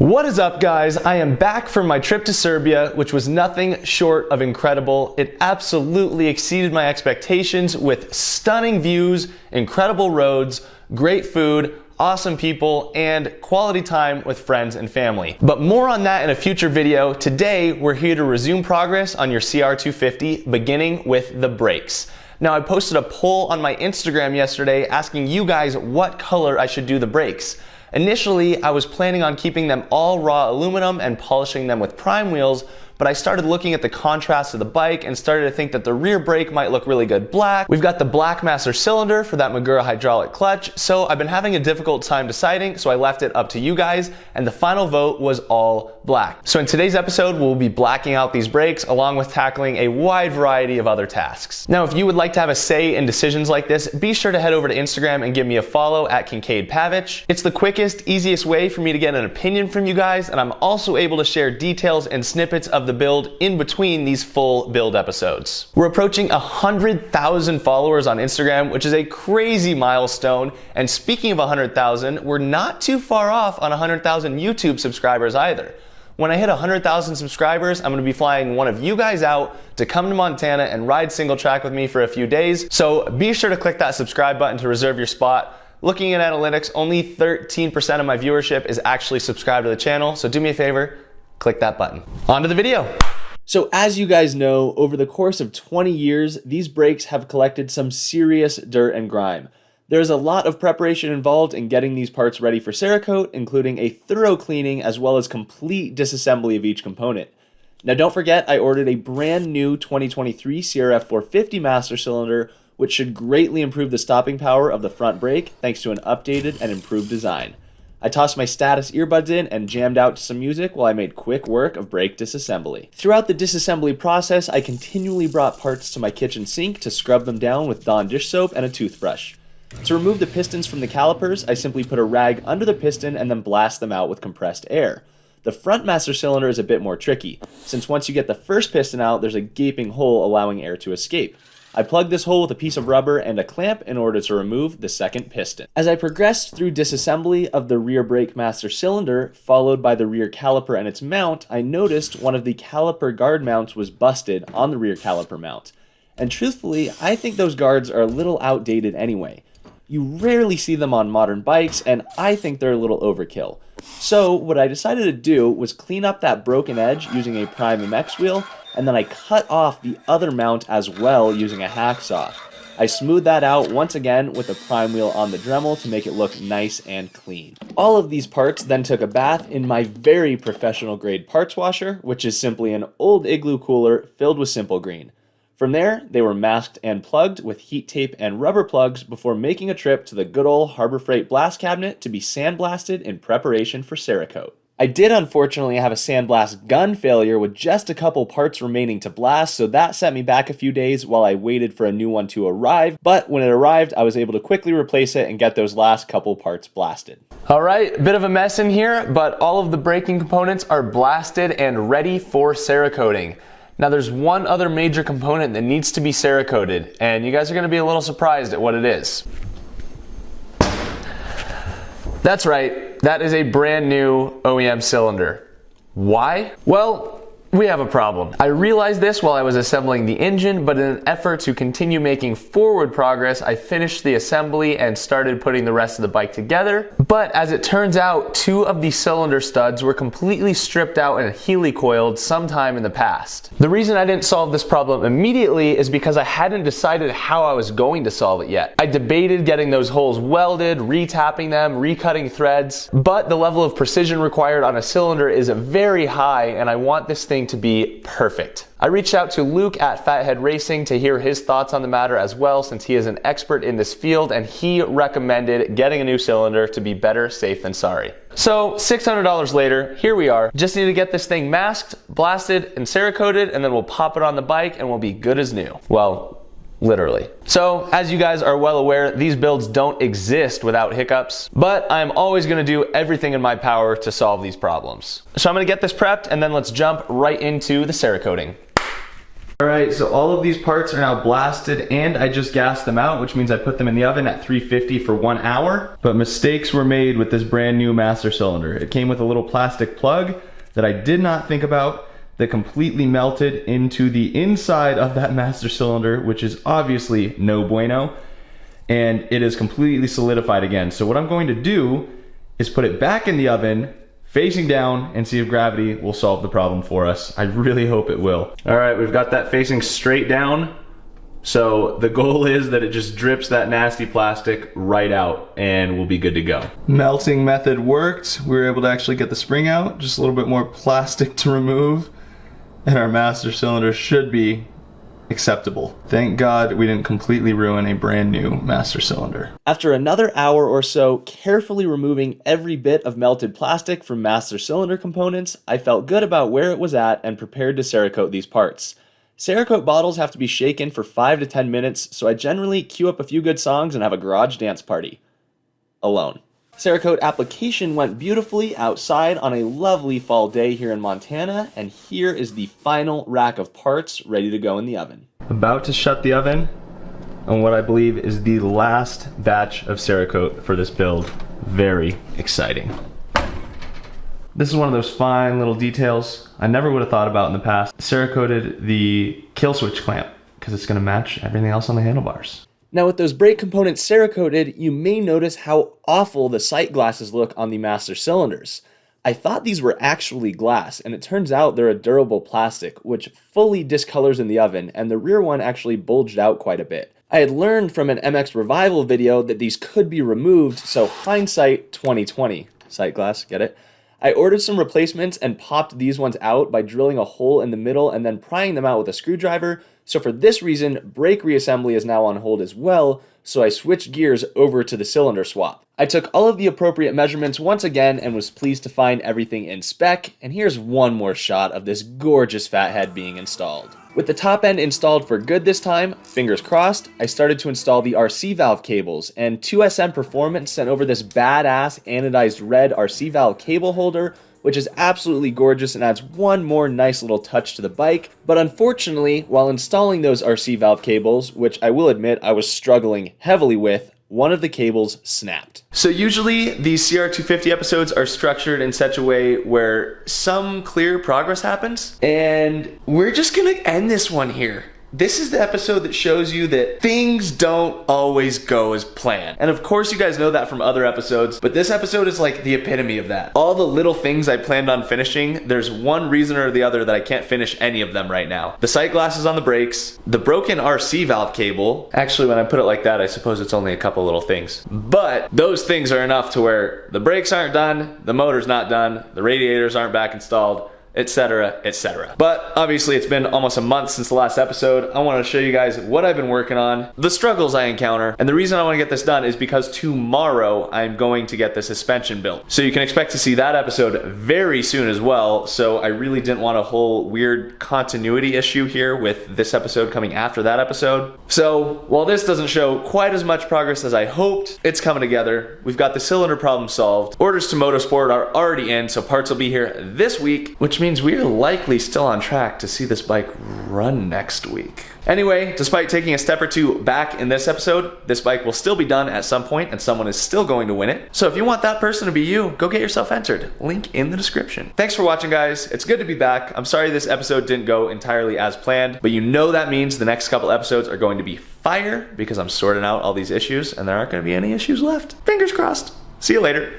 What is up, guys? I am back from my trip to Serbia, which was nothing short of incredible. It absolutely exceeded my expectations with stunning views, incredible roads, great food, awesome people, and quality time with friends and family. But more on that in a future video. Today, we're here to resume progress on your CR250, beginning with the brakes. Now, I posted a poll on my Instagram yesterday asking you guys what color I should do the brakes. Initially, I was planning on keeping them all raw aluminum and polishing them with prime wheels, but I started looking at the contrast of the bike and started to think that the rear brake might look really good black. We've got the black master cylinder for that Magura hydraulic clutch, so I've been having a difficult time deciding, so I left it up to you guys, and the final vote was all black. So in today's episode, we'll be blacking out these brakes along with tackling a wide variety of other tasks. Now, if you would like to have a say in decisions like this, be sure to head over to Instagram and give me a follow at KincaidPavich. It's the quickest, easiest way for me to get an opinion from you guys, and I'm also able to share details and snippets of the build in between these full build episodes. We're approaching 100,000 followers on Instagram, which is a crazy milestone. And speaking of 100,000, we're not too far off on 100,000 YouTube subscribers either. When I hit 100,000 subscribers, I'm going to be flying one of you guys out to come to Montana and ride single track with me for a few days. So be sure to click that subscribe button to reserve your spot. Looking at analytics, only 13% of my viewership is actually subscribed to the channel. So do me a favor, click that button. On to the video. So as you guys know, over the course of 20 years, these brakes have collected some serious dirt and grime. There's a lot of preparation involved in getting these parts ready for Cerakote, including a thorough cleaning as well as complete disassembly of each component. Now don't forget, I ordered a brand new 2023 CR250 master cylinder, which should greatly improve the stopping power of the front brake thanks to an updated and improved design. I tossed my status earbuds in and jammed out to some music while I made quick work of brake disassembly. Throughout the disassembly process, I continually brought parts to my kitchen sink to scrub them down with Dawn dish soap and a toothbrush. To remove the pistons from the calipers, I simply put a rag under the piston and then blast them out with compressed air. The front master cylinder is a bit more tricky, since once you get the first piston out, there's a gaping hole allowing air to escape. I plugged this hole with a piece of rubber and a clamp in order to remove the second piston. As I progressed through disassembly of the rear brake master cylinder, followed by the rear caliper and its mount, I noticed one of the caliper guard mounts was busted on the rear caliper mount. And truthfully, I think those guards are a little outdated anyway. You rarely see them on modern bikes, and I think they're a little overkill. So what I decided to do was clean up that broken edge using a Prime MX wheel, and then I cut off the other mount as well using a hacksaw. I smoothed that out once again with a prime wheel on the Dremel to make it look nice and clean. All of these parts then took a bath in my very professional grade parts washer, which is simply an old igloo cooler filled with Simple Green. From there, they were masked and plugged with heat tape and rubber plugs before making a trip to the good old Harbor Freight blast cabinet to be sandblasted in preparation for Cerakote. I did unfortunately have a sandblast gun failure with just a couple parts remaining to blast, so that set me back a few days while I waited for a new one to arrive, but when it arrived, I was able to quickly replace it and get those last couple parts blasted. All right, a bit of a mess in here, but all of the braking components are blasted and ready for Cerakoting. Now there's one other major component that needs to be Cerakoted, and you guys are gonna be a little surprised at what it is. That's right, that is a brand new OEM cylinder. Why? Well, we have a problem. I realized this while I was assembling the engine, but in an effort to continue making forward progress, I finished the assembly and started putting the rest of the bike together. But as it turns out, two of the cylinder studs were completely stripped out and helicoiled sometime in the past. The reason I didn't solve this problem immediately is because I hadn't decided how I was going to solve it yet. I debated getting those holes welded, retapping them, recutting threads, but the level of precision required on a cylinder is very high, and I want this thing to be perfect. I reached out to Luke at Fathead Racing to hear his thoughts on the matter as well, since he is an expert in this field, and he recommended getting a new cylinder to be better safe than sorry. So $600 later, here we are. Just need to get this thing masked, blasted, and Cerakoted, and then we'll pop it on the bike and we'll be good as new. Well, literally. So, as you guys are well aware, these builds don't exist without hiccups, but I'm always gonna do everything in my power to solve these problems. So I'm gonna get this prepped, and then let's jump right into the Cerakoting. All right, so all of these parts are now blasted and I just gassed them out, which means I put them in the oven at 350 for 1 hour. But mistakes were made with this brand new master cylinder. It came with a little plastic plug that I did not think about that completely melted into the inside of that master cylinder, which is obviously no bueno. And it is completely solidified again. So what I'm going to do is put it back in the oven, facing down, and see if gravity will solve the problem for us. I really hope it will. All right, we've got that facing straight down. So the goal is that it just drips that nasty plastic right out and we'll be good to go. Melting method worked. We were able to actually get the spring out, just a little bit more plastic to remove, and our master cylinder should be acceptable. Thank God we didn't completely ruin a brand new master cylinder. After another hour or so carefully removing every bit of melted plastic from master cylinder components, I felt good about where it was at and prepared to Cerakote these parts. Cerakote bottles have to be shaken for 5 to 10 minutes, so I generally cue up a few good songs and have a garage dance party. Alone. Cerakote application went beautifully outside on a lovely fall day here in Montana, and here is the final rack of parts ready to go in the oven. About to shut the oven on what I believe is the last batch of Cerakote for this build. Very exciting. This is one of those fine little details I never would have thought about in the past. Cerakoted the kill switch clamp because it's going to match everything else on the handlebars. Now with those brake components Cerakoted, you may notice how awful the sight glasses look on the master cylinders. I thought these were actually glass, and it turns out they're a durable plastic, which fully discolors in the oven, and the rear one actually bulged out quite a bit. I had learned from an MX Revival video that these could be removed, so hindsight 2020. Sight glass, get it? I ordered some replacements and popped these ones out by drilling a hole in the middle and then prying them out with a screwdriver. So for this reason, brake reassembly is now on hold as well, so I switched gears over to the cylinder swap. I took all of the appropriate measurements once again and was pleased to find everything in spec, and here's one more shot of this gorgeous fathead being installed. With the top end installed for good this time, fingers crossed, I started to install the RC valve cables, and 2SM Performance sent over this badass anodized red RC valve cable holder, which is absolutely gorgeous and adds one more nice little touch to the bike. But unfortunately, while installing those RC valve cables, which I will admit I was struggling heavily with, one of the cables snapped. So usually these CR250 episodes are structured in such a way where some clear progress happens, and we're just gonna end this one here. This is the episode that shows you that things don't always go as planned. And of course you guys know that from other episodes, but this episode is like the epitome of that. All the little things I planned on finishing, there's one reason or the other that I can't finish any of them right now. The sight glasses on the brakes, the broken RC valve cable. Actually, when I put it like that, I suppose it's only a couple little things. But those things are enough to where the brakes aren't done, the motor's not done, the radiators aren't back installed, etc., etc. But obviously it's been almost a month since the last episode. I want to show you guys what I've been working on, the struggles I encounter, and the reason I want to get this done is because tomorrow I'm going to get the suspension built. So you can expect to see that episode very soon as well, so I really didn't want a whole weird continuity issue here with this episode coming after that episode. So while this doesn't show quite as much progress as I hoped, it's coming together. We've got the cylinder problem solved. Orders to Motorsport are already in, so parts will be here this week, which means we are likely still on track to see this bike run next week. Anyway, despite taking a step or two back in this episode, this bike will still be done at some point and someone is still going to win it. So if you want that person to be you, go get yourself entered. Link in the description. Thanks for watching, guys. It's good to be back. I'm sorry this episode didn't go entirely as planned, but you know that means the next couple episodes are going to be fire because I'm sorting out all these issues and there aren't going to be any issues left. Fingers crossed. See you later.